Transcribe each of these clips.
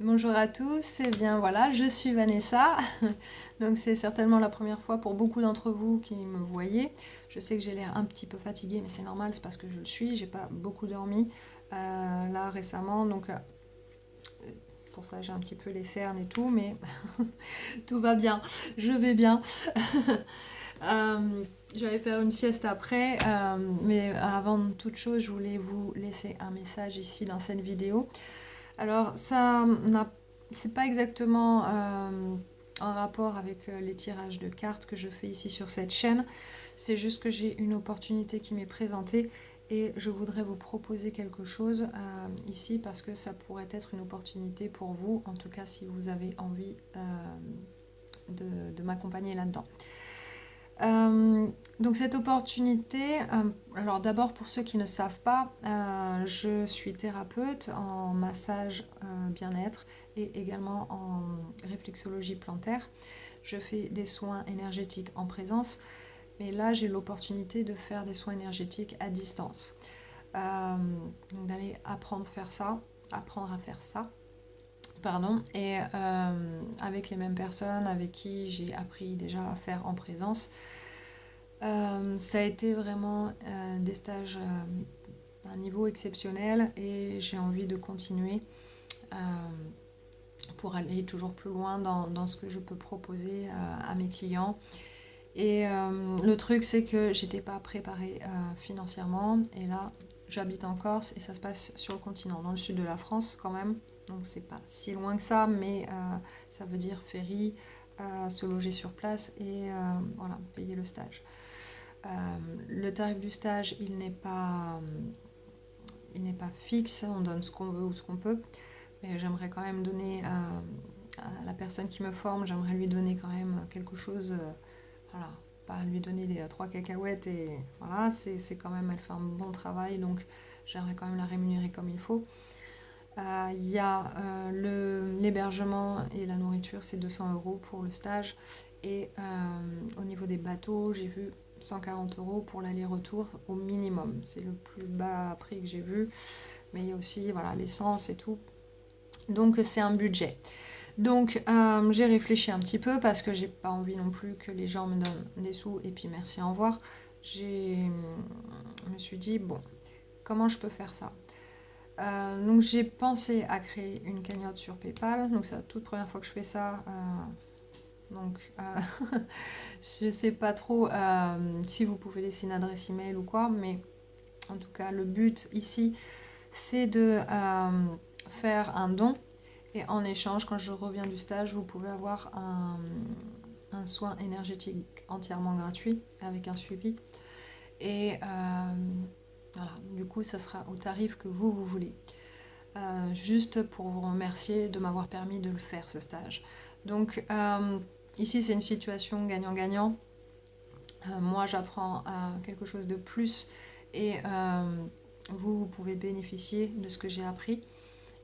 Bonjour à tous, et bien voilà, je suis Vanessa. Donc c'est certainement la première fois pour beaucoup d'entre vous qui me voyez. Je sais que j'ai l'air un petit peu fatiguée, mais c'est normal, c'est parce que je le suis. J'ai pas beaucoup dormi là récemment, donc pour ça j'ai un petit peu les cernes et tout, mais tout va bien, je vais bien. J'allais faire une sieste après, mais avant toute chose, je voulais vous laisser un message ici dans cette vidéo. Alors, c'est pas exactement en rapport avec les tirages de cartes que je fais ici sur cette chaîne. C'est juste que j'ai une opportunité qui m'est présentée et je voudrais vous proposer quelque chose ici parce que ça pourrait être une opportunité pour vous, en tout cas si vous avez envie de m'accompagner là-dedans. Donc cette opportunité, alors d'abord pour ceux qui ne savent pas, je suis thérapeute en massage bien-être et également en réflexologie plantaire. Je fais des soins énergétiques en présence, mais là j'ai l'opportunité de faire des soins énergétiques à distance. Donc d'aller apprendre à faire ça. Pardon, et avec les mêmes personnes avec qui j'ai appris déjà à faire en présence. Ça a été vraiment des stages d'un niveau exceptionnel et j'ai envie de continuer euh, pour aller toujours plus loin dans ce que je peux proposer à mes clients. Et le truc, c'est que j'étais pas préparée financièrement et là, j'habite en Corse et ça se passe sur le continent, dans le sud de la France quand même. Donc c'est pas si loin que ça, mais ça veut dire ferry, se loger sur place et voilà, payer le stage. Le tarif du stage, il n'est pas fixe, on donne ce qu'on veut ou ce qu'on peut, mais j'aimerais quand même donner à la personne qui me forme, j'aimerais lui donner quand même quelque chose, voilà, pas lui donner des 3 cacahuètes et voilà, c'est quand même, elle fait un bon travail, donc j'aimerais quand même la rémunérer comme il faut. Il y a l'hébergement et la nourriture, c'est 200 € pour le stage. Et au niveau des bateaux, j'ai vu 140 € pour l'aller-retour au minimum. C'est le plus bas prix que j'ai vu. Mais il y a aussi voilà, l'essence et tout. Donc c'est un budget. Donc j'ai réfléchi un petit peu parce que j'ai pas envie non plus que les gens me donnent des sous et puis merci, au revoir. Je me suis dit, bon, comment je peux faire ça? Donc j'ai pensé à créer une cagnotte sur PayPal, donc c'est la toute première fois que je fais ça. Donc je sais pas trop si vous pouvez laisser une adresse email ou quoi, mais en tout cas le but ici c'est de faire un don et en échange quand je reviens du stage vous pouvez avoir un soin énergétique entièrement gratuit avec un suivi et voilà, du coup ça sera au tarif que vous voulez. Juste pour vous remercier de m'avoir permis de le faire ce stage. Donc ici c'est une situation gagnant-gagnant. Moi j'apprends quelque chose de plus et vous pouvez bénéficier de ce que j'ai appris.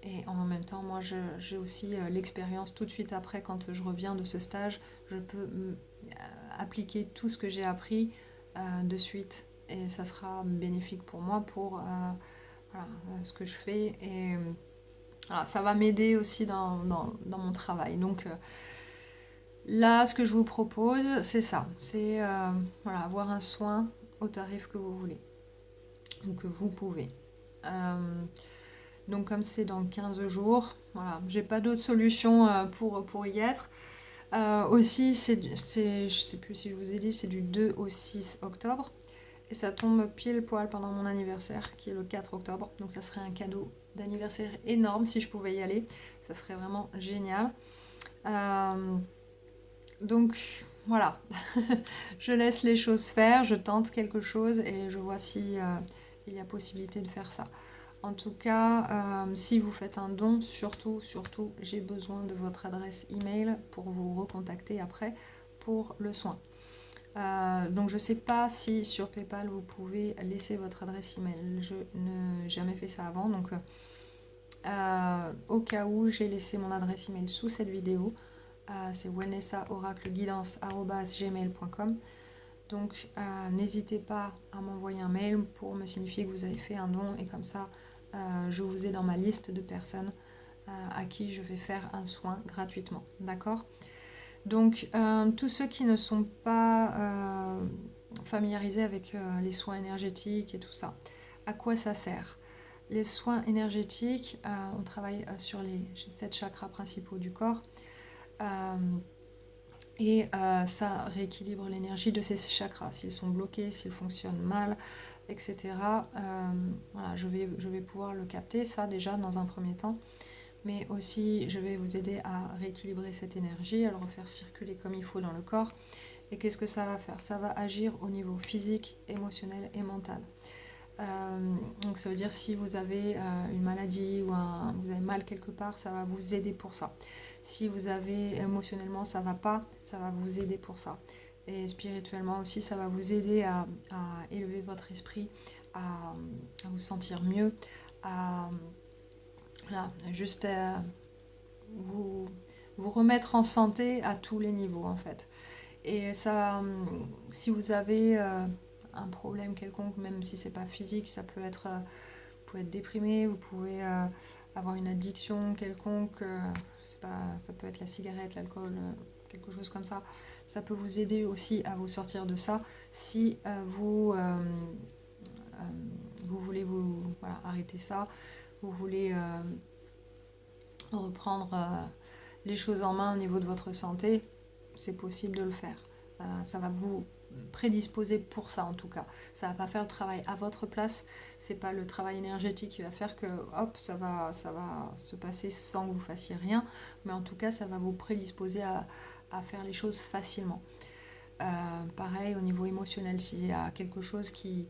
Et en même temps, moi j'ai aussi l'expérience tout de suite après quand je reviens de ce stage, je peux appliquer tout ce que j'ai appris de suite et ça sera bénéfique pour moi pour voilà, ce que je fais et voilà, ça va m'aider aussi dans mon travail. Donc là, ce que je vous propose, c'est ça. C'est voilà, avoir un soin au tarif que vous voulez. Ou que vous pouvez. Donc comme c'est dans 15 jours, voilà, j'ai pas d'autre solution pour y être. Aussi, je sais plus si je vous ai dit, c'est du 2 au 6 octobre. Et ça tombe pile poil pendant mon anniversaire, qui est le 4 octobre. Donc ça serait un cadeau d'anniversaire énorme si je pouvais y aller. Ça serait vraiment génial. Donc voilà, je laisse les choses faire, je tente quelque chose et je vois si il y a possibilité de faire ça. En tout cas, si vous faites un don, surtout, j'ai besoin de votre adresse email pour vous recontacter après pour le soin. Donc je ne sais pas si sur PayPal vous pouvez laisser votre adresse email. Je n'ai jamais fait ça avant, donc au cas où j'ai laissé mon adresse email sous cette vidéo. C'est vanessaoracleguidance@gmail.com. Donc n'hésitez pas à m'envoyer un mail pour me signifier que vous avez fait un don et comme ça je vous ai dans ma liste de personnes à qui je vais faire un soin gratuitement. D'accord? Donc, tous ceux qui ne sont pas familiarisés avec les soins énergétiques et tout ça, à quoi ça sert? Les soins énergétiques, on travaille sur les 7 chakras principaux du corps. Et ça rééquilibre l'énergie de ces chakras. S'ils sont bloqués, s'ils fonctionnent mal, etc. Voilà, je vais pouvoir le capter, ça déjà dans un premier temps. Mais aussi, je vais vous aider à rééquilibrer cette énergie, à le refaire circuler comme il faut dans le corps. Et qu'est-ce que ça va faire? Ça va agir au niveau physique, émotionnel et mental. Donc ça veut dire si vous avez une maladie ou vous avez mal quelque part, ça va vous aider pour ça. Si vous avez émotionnellement ça va pas, ça va vous aider pour ça. Et spirituellement aussi, ça va vous aider à élever votre esprit, à vous sentir mieux, à voilà, juste vous remettre en santé à tous les niveaux en fait. Et ça, si vous avez un problème quelconque, même si c'est pas physique, ça peut être, vous pouvez être déprimé, vous pouvez avoir une addiction quelconque, je sais pas, ça peut être la cigarette, l'alcool, quelque chose comme ça. Ça peut vous aider aussi à vous sortir de ça si vous voulez voilà, arrêter ça, vous voulez reprendre les choses en main au niveau de votre santé, c'est possible de le faire. Ça va vous prédisposer pour ça en tout cas. Ça va pas faire le travail à votre place. C'est pas le travail énergétique qui va faire que hop, ça va se passer sans que vous fassiez rien. Mais en tout cas, ça va vous prédisposer à faire les choses facilement. Pareil au niveau émotionnel, s'il y a quelque chose qui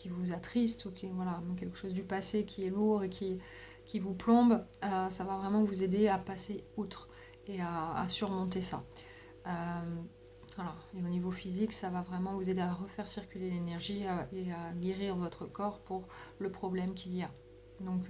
vous attriste ou voilà, quelque chose du passé qui est lourd et qui vous plombe, ça va vraiment vous aider à passer outre et à surmonter ça. Voilà. Et au niveau physique, ça va vraiment vous aider à refaire circuler l'énergie et à guérir votre corps pour le problème qu'il y a. Donc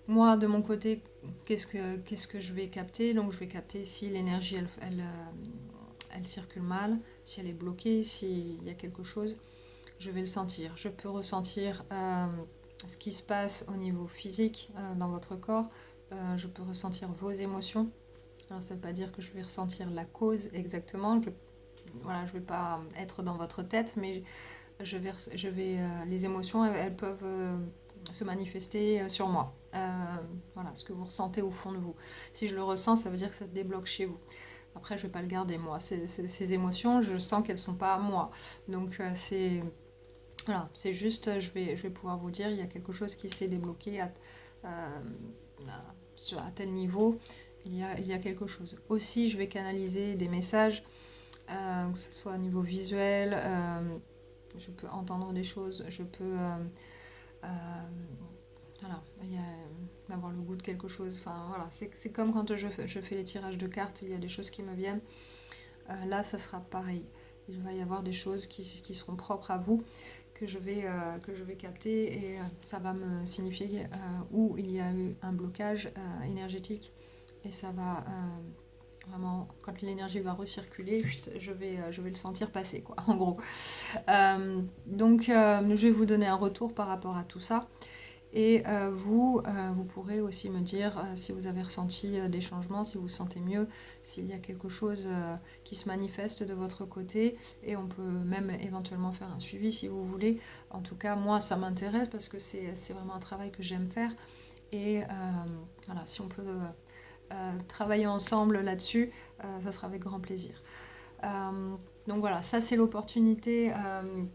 moi de mon côté, qu'est-ce que je vais capter? Donc je vais capter si l'énergie elle circule mal, si elle est bloquée, s'il y a quelque chose, je vais le sentir. Je peux ressentir ce qui se passe au niveau physique dans votre corps, je peux ressentir vos émotions. Alors ça ne veut pas dire que je vais ressentir la cause exactement, voilà, je ne vais pas être dans votre tête, mais les émotions, elles peuvent se manifester sur moi. Voilà, ce que vous ressentez au fond de vous. Si je le ressens, ça veut dire que ça se débloque chez vous. Après, je ne vais pas le garder, moi. Ces émotions, je sens qu'elles ne sont pas à moi. Donc, voilà, c'est juste, je vais pouvoir vous dire, il y a quelque chose qui s'est débloqué à tel niveau. Il y a quelque chose. Aussi, je vais canaliser des messages, que ce soit au niveau visuel, je peux entendre des choses, je peux voilà, avoir le goût de quelque chose. Enfin, voilà, c'est comme quand je fais les tirages de cartes, il y a des choses qui me viennent. Là, ça sera pareil. Il va y avoir des choses qui seront propres à vous, que je vais capter et ça va me signifier où il y a eu un blocage énergétique et ça va vraiment, quand l'énergie va recirculer, je vais le sentir passer quoi, en gros. Donc je vais vous donner un retour par rapport à tout ça. Et vous pourrez aussi me dire si vous avez ressenti des changements, si vous vous sentez mieux, s'il y a quelque chose qui se manifeste de votre côté. Et on peut même éventuellement faire un suivi si vous voulez. En tout cas, moi, ça m'intéresse parce que c'est vraiment un travail que j'aime faire. Et voilà, si on peut travailler ensemble là-dessus, ça sera avec grand plaisir. Donc voilà, ça c'est l'opportunité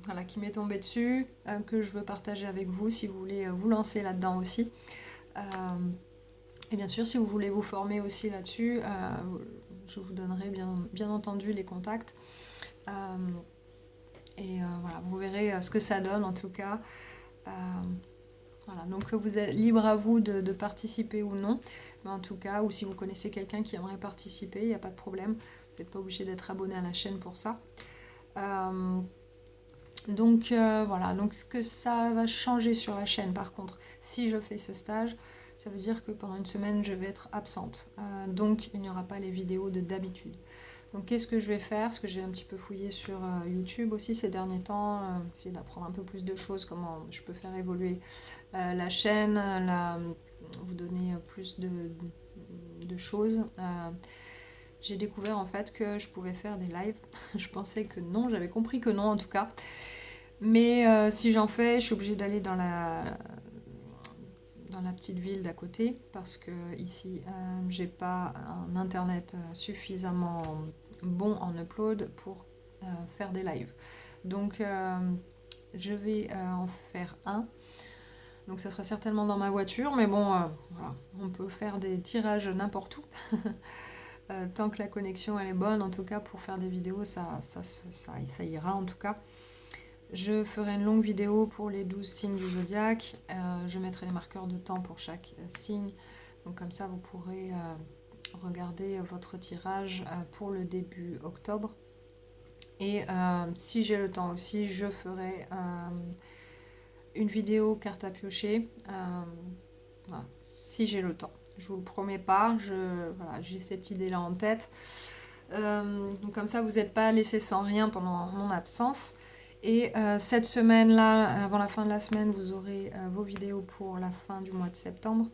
voilà, qui m'est tombée dessus, que je veux partager avec vous si vous voulez vous lancer là-dedans aussi. Et bien sûr, si vous voulez vous former aussi là-dessus, je vous donnerai bien entendu les contacts. Et voilà, vous verrez ce que ça donne en tout cas. Voilà, donc vous êtes libre à vous de participer ou non, mais en tout cas, ou si vous connaissez quelqu'un qui aimerait participer, il n'y a pas de problème, vous n'êtes pas obligé d'être abonné à la chaîne pour ça. Donc voilà, donc ce que ça va changer sur la chaîne par contre, si je fais ce stage, ça veut dire que pendant une semaine je vais être absente, donc il n'y aura pas les vidéos de d'habitude. Donc qu'est-ce que je vais faire? Parce que j'ai un petit peu fouillé sur YouTube aussi ces derniers temps, essayer d'apprendre un peu plus de choses, comment je peux faire évoluer la chaîne, vous donner plus de choses. J'ai découvert en fait que je pouvais faire des lives. Je pensais que non, j'avais compris que non en tout cas. Mais si j'en fais, je suis obligée d'aller dans la petite ville d'à côté parce que ici j'ai pas un internet suffisamment bon en upload pour faire des lives. Donc je vais en faire un. Donc ça sera certainement dans ma voiture, mais bon, voilà, on peut faire des tirages n'importe où. Tant que la connexion elle est bonne, en tout cas pour faire des vidéos, ça ira en tout cas. Je ferai une longue vidéo pour les 12 signes du zodiaque. Je mettrai les marqueurs de temps pour chaque signe. Donc comme ça, vous pourrez regarder votre tirage pour le début octobre. Et si j'ai le temps aussi, je ferai une vidéo carte à piocher. Voilà, si j'ai le temps. Je vous le promets pas, voilà, j'ai cette idée-là en tête. Donc comme ça, vous n'êtes pas laissé sans rien pendant mon absence. Et cette semaine-là, avant la fin de la semaine, vous aurez vos vidéos pour la fin du mois de septembre.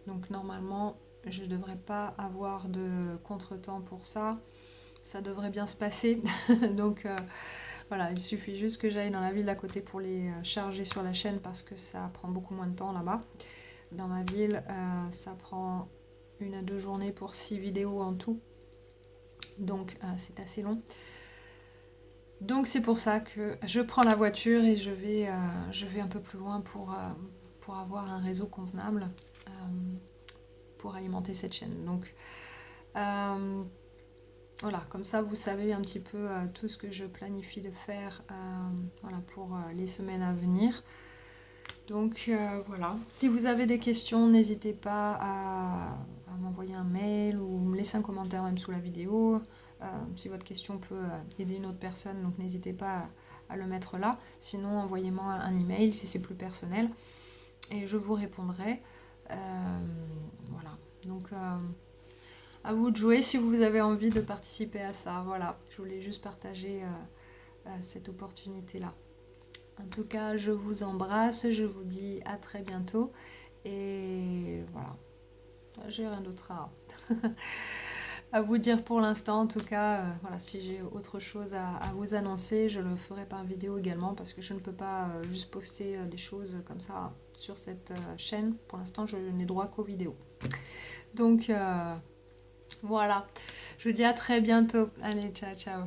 Donc normalement, je ne devrais pas avoir de contretemps pour ça. Ça devrait bien se passer. Donc voilà, il suffit juste que j'aille dans la ville d'à côté pour les charger sur la chaîne parce que ça prend beaucoup moins de temps là-bas. Dans ma ville, ça prend 1 à 2 journées pour 6 vidéos en tout. Donc c'est assez long. Donc c'est pour ça que je prends la voiture et je vais un peu plus loin pour avoir un réseau convenable pour alimenter cette chaîne. Donc voilà, comme ça vous savez un petit peu tout ce que je planifie de faire voilà, pour les semaines à venir. Donc voilà, si vous avez des questions, n'hésitez pas à m'envoyer un mail ou me laisser un commentaire même sous la vidéo. Si votre question peut aider une autre personne, donc n'hésitez pas à le mettre là. Sinon, envoyez-moi un email si c'est plus personnel et je vous répondrai. Voilà, donc à vous de jouer si vous avez envie de participer à ça. Voilà, je voulais juste partager cette opportunité-là. En tout cas, je vous embrasse, je vous dis à très bientôt et voilà, j'ai rien d'autre à vous dire pour l'instant. En tout cas, voilà, si j'ai autre chose à vous annoncer, je le ferai par vidéo également parce que je ne peux pas juste poster des choses comme ça sur cette chaîne. Pour l'instant, je n'ai droit qu'aux vidéos. Donc voilà, je vous dis à très bientôt. Allez, ciao, ciao.